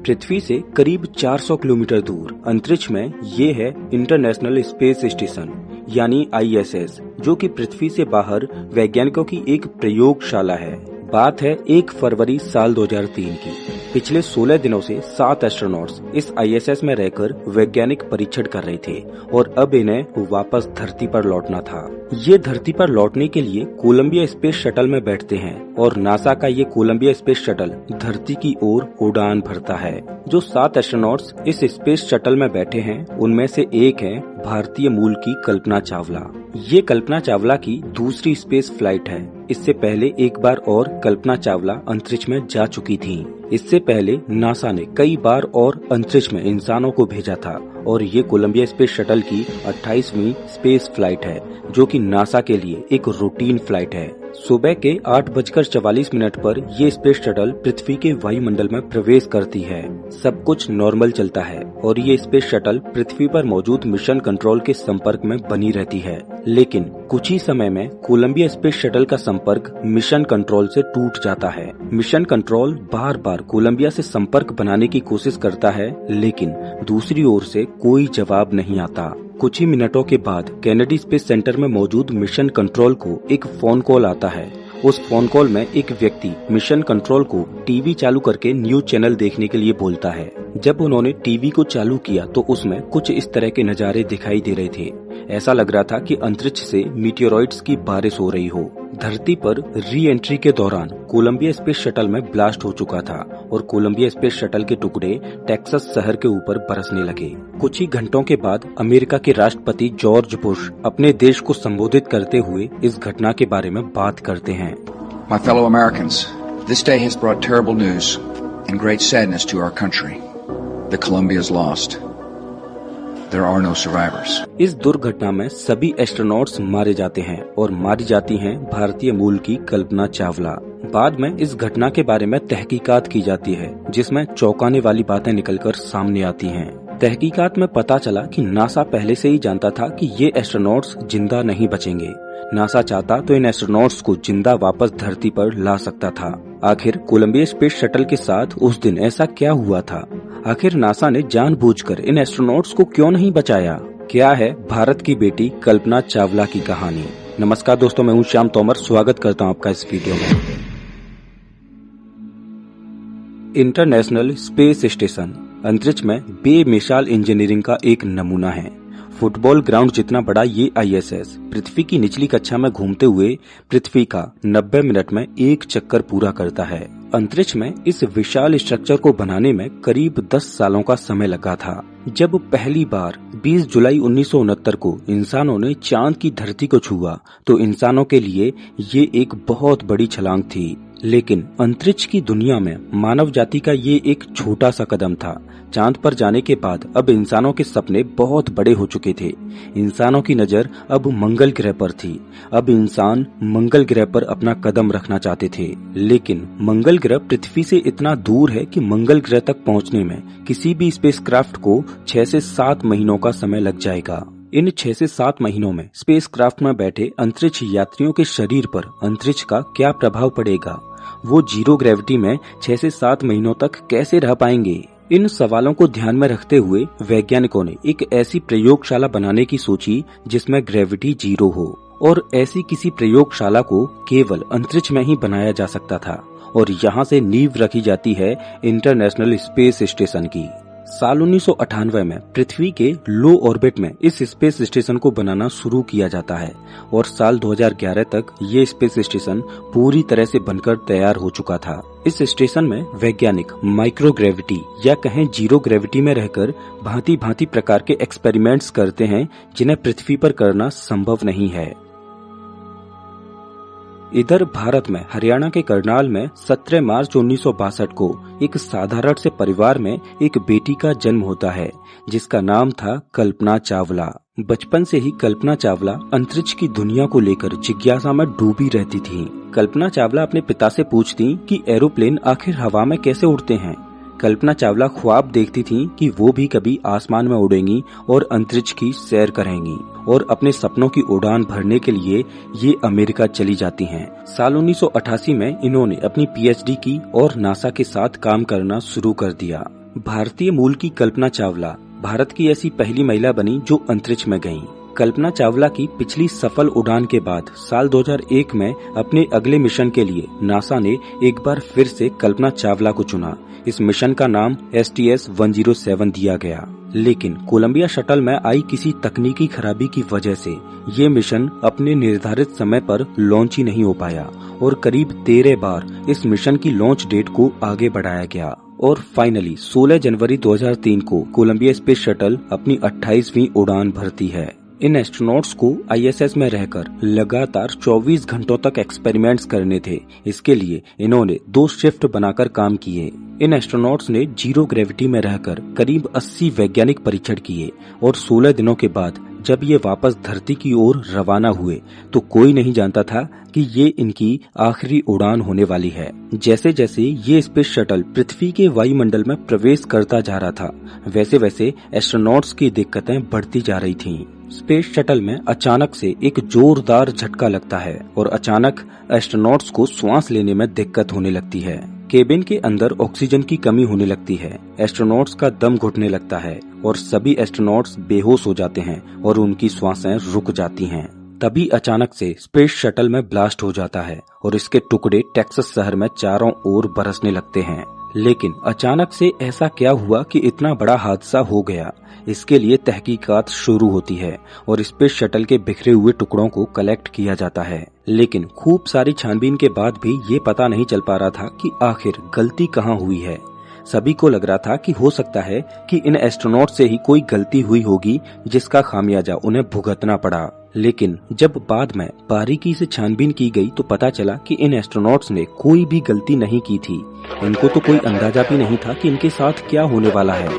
पृथ्वी से करीब 400 किलोमीटर दूर अंतरिक्ष में ये है इंटरनेशनल स्पेस स्टेशन यानी ISS, जो कि पृथ्वी से बाहर वैज्ञानिकों की एक प्रयोगशाला है। बात है 1 फरवरी साल 2003 की। पिछले 16 दिनों से 7 एस्ट्रोनॉट्स इस ISS में रहकर वैज्ञानिक परीक्षण कर रहे थे और अब इन्हें वापस धरती पर लौटना था। ये धरती पर लौटने के लिए कोलंबिया स्पेस शटल में बैठते हैं और नासा का ये कोलंबिया स्पेस शटल धरती की ओर उड़ान भरता है। जो 7 एस्ट्रोनॉट्स इस स्पेस शटल में बैठे हैं उनमें से एक है भारतीय मूल की कल्पना चावला। ये कल्पना चावला की दूसरी स्पेस फ्लाइट है। इससे पहले एक बार और कल्पना चावला अंतरिक्ष में जा चुकी थी। इससे पहले नासा ने कई बार और अंतरिक्ष में इंसानों को भेजा था और ये कोलंबिया स्पेस शटल की 28वीं स्पेस फ्लाइट है, जो कि नासा के लिए एक रूटीन फ्लाइट है। सुबह के 8:44 पर ये स्पेस शटल पृथ्वी के वायुमंडल में प्रवेश करती है। सब कुछ नॉर्मल चलता है और ये स्पेस शटल पृथ्वी पर मौजूद मिशन कंट्रोल के संपर्क में बनी रहती है। लेकिन कुछ ही समय में कोलंबिया स्पेस शटल का संपर्क मिशन कंट्रोल से टूट जाता है। मिशन कंट्रोल बार बार कोलंबिया से संपर्क बनाने की कोशिश करता है, लेकिन दूसरी ओर से कोई जवाब नहीं आता। कुछ ही मिनटों के बाद कैनेडी स्पेस सेंटर में मौजूद मिशन कंट्रोल को एक फोन कॉल आता है। उस फोन कॉल में एक व्यक्ति मिशन कंट्रोल को टीवी चालू करके न्यूज चैनल देखने के लिए बोलता है। जब उन्होंने टीवी को चालू किया तो उसमें कुछ इस तरह के नजारे दिखाई दे रहे थे। ऐसा लग रहा था कि अंतरिक्ष से मीटियोरॉइड्स की बारिश हो रही हो। धरती पर री एंट्री के दौरान कोलंबिया स्पेस शटल में ब्लास्ट हो चुका था और कोलंबिया स्पेस शटल के टुकड़े टेक्सास शहर के ऊपर बरसने लगे। कुछ ही घंटों के बाद अमेरिका के राष्ट्रपति जॉर्ज बुश अपने देश को संबोधित करते हुए इस घटना के बारे में बात करते हैं। My fellow Americans, this day has brought terrible news and great sadness to our country. The Columbia is lost. There are no survivors. इस दुर्घटना में सभी एस्ट्रोनॉट्स मारे जाते हैं और मारी जाती हैं भारतीय मूल की कल्पना चावला। बाद में इस घटना के बारे में तहकीकात की जाती है, जिसमें चौंकाने वाली बातें निकलकर सामने आती हैं। तहकीकात में पता चला कि नासा पहले से ही जानता था कि ये एस्ट्रोनॉट्स जिंदा नहीं बचेंगे। नासा चाहता तो इन एस्ट्रोनॉट्स को जिंदा वापस धरती पर ला सकता था। आखिर कोलंबिया स्पेस शटल के साथ उस दिन ऐसा क्या हुआ था? आखिर नासा ने जानबूझकर इन एस्ट्रोनॉट्स को क्यों नहीं बचाया? क्या है भारत की बेटी कल्पना चावला की कहानी? नमस्कार दोस्तों, मैं हूं श्याम तोमर। स्वागत करता हूं आपका इस वीडियो में। इंटरनेशनल स्पेस स्टेशन अंतरिक्ष में बेमिसाल इंजीनियरिंग का एक नमूना है। फुटबॉल ग्राउंड जितना बड़ा ये ISS पृथ्वी की निचली कक्षा में घूमते हुए पृथ्वी का 90 मिनट में एक चक्कर पूरा करता है। अंतरिक्ष में इस विशाल स्ट्रक्चर को बनाने में करीब 10 सालों का समय लगा था। जब पहली बार 20 जुलाई 1969 को इंसानों ने चांद की धरती को छुआ तो इंसानों के लिए ये एक बहुत बड़ी छलांग थी। लेकिन अंतरिक्ष की दुनिया में मानव जाति का ये एक छोटा सा कदम था। चांद पर जाने के बाद अब इंसानों के सपने बहुत बड़े हो चुके थे। इंसानों की नजर अब मंगल ग्रह पर थी। अब इंसान मंगल ग्रह पर अपना कदम रखना चाहते थे। लेकिन मंगल ग्रह पृथ्वी से इतना दूर है कि मंगल ग्रह तक पहुंचने में किसी भी स्पेसक्राफ्ट को 6 से 7 महीनों का समय लग जाएगा। इन 6 से 7 महीनों में स्पेसक्राफ्ट में बैठे अंतरिक्ष यात्रियों के शरीर पर अंतरिक्ष का क्या प्रभाव पड़ेगा? वो जीरो ग्रेविटी में 6 से 7 महीनों तक कैसे रह पाएंगे? इन सवालों को ध्यान में रखते हुए वैज्ञानिकों ने एक ऐसी प्रयोगशाला बनाने की सोची जिसमें ग्रेविटी जीरो हो, और ऐसी किसी प्रयोगशाला को केवल अंतरिक्ष में ही बनाया जा सकता था। और यहाँ से नींव रखी जाती है इंटरनेशनल स्पेस स्टेशन की। साल 1998 में पृथ्वी के लो ऑर्बिट में इस स्पेस स्टेशन को बनाना शुरू किया जाता है और साल 2011 तक ये स्पेस स्टेशन पूरी तरह से बनकर तैयार हो चुका था। इस स्टेशन में वैज्ञानिक माइक्रोग्रेविटी या कहें जीरो ग्रेविटी में रहकर भांति भांति प्रकार के एक्सपेरिमेंट्स करते हैं जिन्हें पृथ्वी पर करना संभव नहीं है। इधर भारत में हरियाणा के करनाल में 17 मार्च 1962 को एक साधारण से परिवार में एक बेटी का जन्म होता है जिसका नाम था कल्पना चावला। बचपन से ही कल्पना चावला अंतरिक्ष की दुनिया को लेकर जिज्ञासा में डूबी रहती थी। कल्पना चावला अपने पिता से पूछती कि एरोप्लेन आखिर हवा में कैसे उड़ते हैं। कल्पना चावला ख्वाब देखती थीं कि वो भी कभी आसमान में उड़ेंगी और अंतरिक्ष की सैर करेंगी, और अपने सपनों की उड़ान भरने के लिए ये अमेरिका चली जाती हैं। साल 1988 में इन्होंने अपनी PhD की और नासा के साथ काम करना शुरू कर दिया। भारतीय मूल की कल्पना चावला भारत की ऐसी पहली महिला बनी जो अंतरिक्ष में गईं। कल्पना चावला की पिछली सफल उड़ान के बाद साल 2001 में अपने अगले मिशन के लिए नासा ने एक बार फिर से कल्पना चावला को चुना। इस मिशन का नाम STS-107 दिया गया, लेकिन कोलंबिया शटल में आई किसी तकनीकी खराबी की वजह से ये मिशन अपने निर्धारित समय पर लॉन्च ही नहीं हो पाया और करीब 13 बार इस मिशन की लॉन्च डेट को आगे बढ़ाया गया और फाइनली 16 जनवरी 2003 को कोलंबिया स्पेस शटल अपनी 28वीं उड़ान भरती है। इन एस्ट्रोनॉट्स को ISS में रहकर लगातार 24 घंटों तक एक्सपेरिमेंट्स करने थे। इसके लिए इन्होंने 2 शिफ्ट बनाकर काम किए। इन एस्ट्रोनॉट्स ने जीरो ग्रेविटी में रहकर करीब 80 वैज्ञानिक परीक्षण किए और 16 दिनों के बाद जब ये वापस धरती की ओर रवाना हुए तो कोई नहीं जानता था कि ये इनकी आखिरी उड़ान होने वाली है। जैसे जैसे ये स्पेस शटल पृथ्वी के वायुमंडल में प्रवेश करता जा रहा था, वैसे वैसे एस्ट्रोनॉट्स की दिक्कतें बढ़ती जा रही थीं। स्पेस शटल में अचानक से एक जोरदार झटका लगता है और अचानक एस्ट्रोनॉट्स को श्वास लेने में दिक्कत होने लगती है। केबिन के अंदर ऑक्सीजन की कमी होने लगती है, एस्ट्रोनॉट्स का दम घुटने लगता है और सभी एस्ट्रोनॉट्स बेहोश हो जाते हैं और उनकी सांसें रुक जाती हैं। तभी अचानक से स्पेस शटल में ब्लास्ट हो जाता है और इसके टुकड़े टेक्सास शहर में चारों ओर बरसने लगते हैं। लेकिन अचानक से ऐसा क्या हुआ कि इतना बड़ा हादसा हो गया? इसके लिए तहकीकात शुरू होती है और स्पेस शटल के बिखरे हुए टुकड़ों को कलेक्ट किया जाता है। लेकिन खूब सारी छानबीन के बाद भी ये पता नहीं चल पा रहा था कि आखिर गलती कहाँ हुई है। सभी को लग रहा था कि हो सकता है कि इन एस्ट्रोनॉट से ही कोई गलती हुई होगी जिसका खामियाजा उन्हें भुगतना पड़ा। लेकिन जब बाद में बारीकी से छानबीन की गई तो पता चला कि इन एस्ट्रोनॉट्स ने कोई भी गलती नहीं की थी। इनको तो कोई अंदाजा भी नहीं था कि इनके साथ क्या होने वाला है।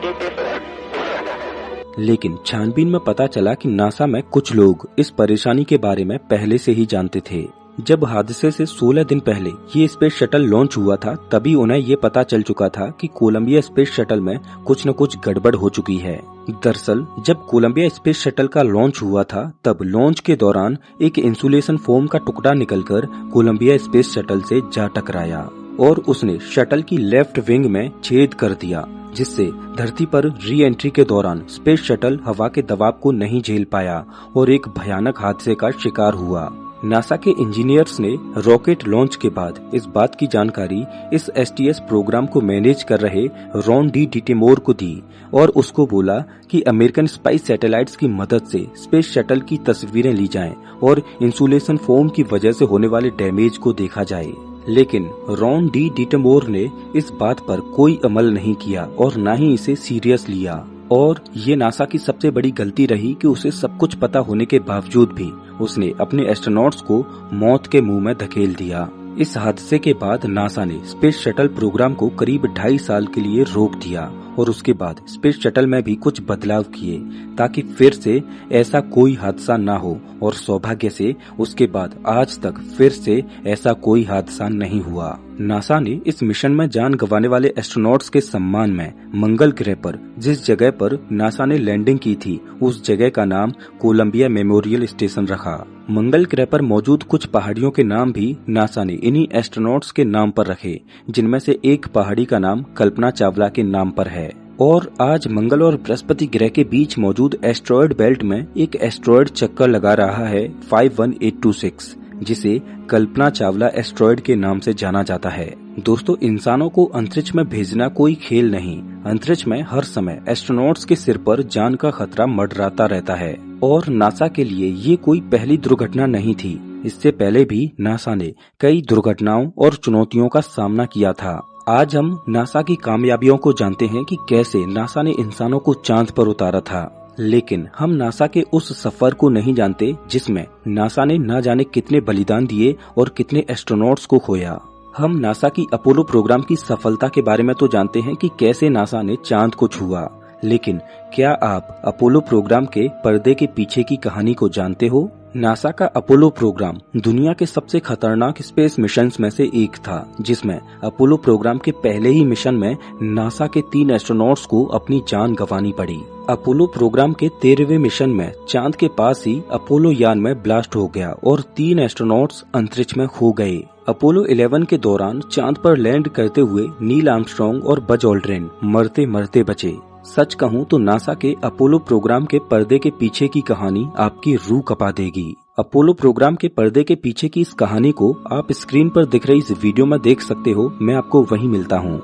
लेकिन छानबीन में पता चला कि नासा में कुछ लोग इस परेशानी के बारे में पहले से ही जानते थे। जब हादसे से 16 दिन पहले ये स्पेस शटल लॉन्च हुआ था, तभी उन्हें ये पता चल चुका था कि कोलंबिया स्पेस शटल में कुछ न कुछ गड़बड़ हो चुकी है। दरअसल जब कोलंबिया स्पेस शटल का लॉन्च हुआ था, तब लॉन्च के दौरान एक इंसुलेशन फोम का टुकड़ा निकलकर कोलंबिया स्पेस शटल से जा टकराया और उसने शटल की लेफ्ट विंग में छेद कर दिया, जिससे धरती पर री एंट्री के दौरान स्पेस शटल हवा के दबाव को नहीं झेल पाया और एक भयानक हादसे का शिकार हुआ। नासा के इंजीनियर्स ने रॉकेट लॉन्च के बाद इस बात की जानकारी इस STS प्रोग्राम को मैनेज कर रहे रॉन डी डिटेमोर को दी और उसको बोला कि अमेरिकन स्पाइस सैटेलाइट्स की मदद से स्पेस शटल की तस्वीरें ली जाएं और इंसुलेशन फोम की वजह से होने वाले डैमेज को देखा जाए। लेकिन रॉन डी डिटेमोर ने इस बात पर कोई अमल नहीं किया और न ही इसे सीरियस लिया और ये नासा की सबसे बड़ी गलती रही कि उसे सब कुछ पता होने के बावजूद भी उसने अपने एस्ट्रोनॉट्स को मौत के मुंह में धकेल दिया। इस हादसे के बाद नासा ने स्पेस शटल प्रोग्राम को करीब 2.5 साल के लिए रोक दिया और उसके बाद स्पेस शटल में भी कुछ बदलाव किए ताकि फिर से ऐसा कोई हादसा ना हो और सौभाग्य से उसके बाद आज तक फिर से ऐसा कोई हादसा नहीं हुआ। नासा ने इस मिशन में जान गंवाने वाले एस्ट्रोनॉट्स के सम्मान में मंगल ग्रह पर जिस जगह पर नासा ने लैंडिंग की थी, उस जगह का नाम कोलंबिया मेमोरियल स्टेशन रखा। मंगल ग्रह पर मौजूद कुछ पहाड़ियों के नाम भी नासा ने इन्हीं एस्ट्रोनॉट्स के नाम पर रखे, जिनमें से एक पहाड़ी का नाम कल्पना चावला के नाम पर है। और आज मंगल और बृहस्पति ग्रह के बीच मौजूद एस्ट्रॉयड बेल्ट में एक एस्ट्रॉयड चक्कर लगा रहा है 51826, जिसे कल्पना चावला एस्ट्रॉयड के नाम से जाना जाता है। दोस्तों, इंसानों को अंतरिक्ष में भेजना कोई खेल नहीं। अंतरिक्ष में हर समय एस्ट्रोनॉट्स के सिर पर जान का खतरा मंडराता रहता है और नासा के लिए ये कोई पहली दुर्घटना नहीं थी। इससे पहले भी नासा ने कई दुर्घटनाओं और चुनौतियों का सामना किया था। आज हम नासा की कामयाबियों को जानते हैं कि कैसे नासा ने इंसानों को चांद पर उतारा था, लेकिन हम नासा के उस सफर को नहीं जानते जिसमें नासा ने न जाने कितने बलिदान दिए और कितने एस्ट्रोनॉट्स को खोया। हम नासा की अपोलो प्रोग्राम की सफलता के बारे में तो जानते हैं कि कैसे नासा ने चांद को छुआ, लेकिन क्या आप अपोलो प्रोग्राम के पर्दे के पीछे की कहानी को जानते हो? नासा का अपोलो प्रोग्राम दुनिया के सबसे खतरनाक स्पेस मिशंस में से एक था, जिसमें अपोलो प्रोग्राम के पहले ही मिशन में नासा के 3 एस्ट्रोनॉट्स को अपनी जान गंवानी पड़ी। अपोलो प्रोग्राम के 13वें मिशन में चांद के पास ही अपोलो यान में ब्लास्ट हो गया और 3 एस्ट्रोनॉट्स अंतरिक्ष में खो गए। अपोलो 11 के दौरान चांद पर लैंड करते हुए नील आर्मस्ट्रॉन्ग और बज ऑल्ड्रिन मरते मरते बचे। सच कहूँ तो नासा के अपोलो प्रोग्राम के पर्दे के पीछे की कहानी आपकी रूह कपा देगी। अपोलो प्रोग्राम के पर्दे के पीछे की इस कहानी को आप स्क्रीन पर दिख रही इस वीडियो में देख सकते हो। मैं आपको वहीं मिलता हूँ।